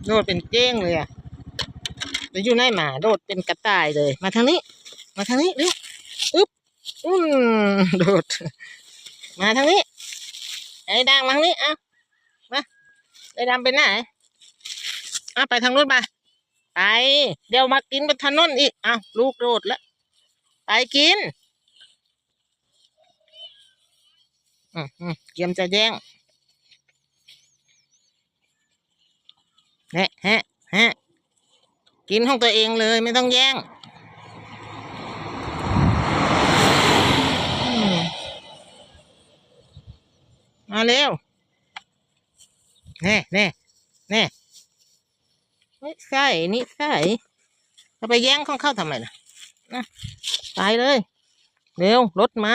โดดเป็นเก้งเลยอ่ะแต่อยู่ในหมาโดดเป็นกระต่ายเลยมาทางนี้มาทางนี้เร็วอึ๊บโดดมาทางนี้ไอ้ดังมาทางนี้มาไอ้ดำไปไหนไปทางนู้นไปเดี๋ยวมากินบนถนนอีกลูกโดดแล้วไปกินเกียมจะแย่งฮะกินของตัวเองเลยไม่ต้องแย่งมาเร็วแน่นิสัยจะไปแย่งของเขาทำไมล่ะไปเลยเร็วรถมา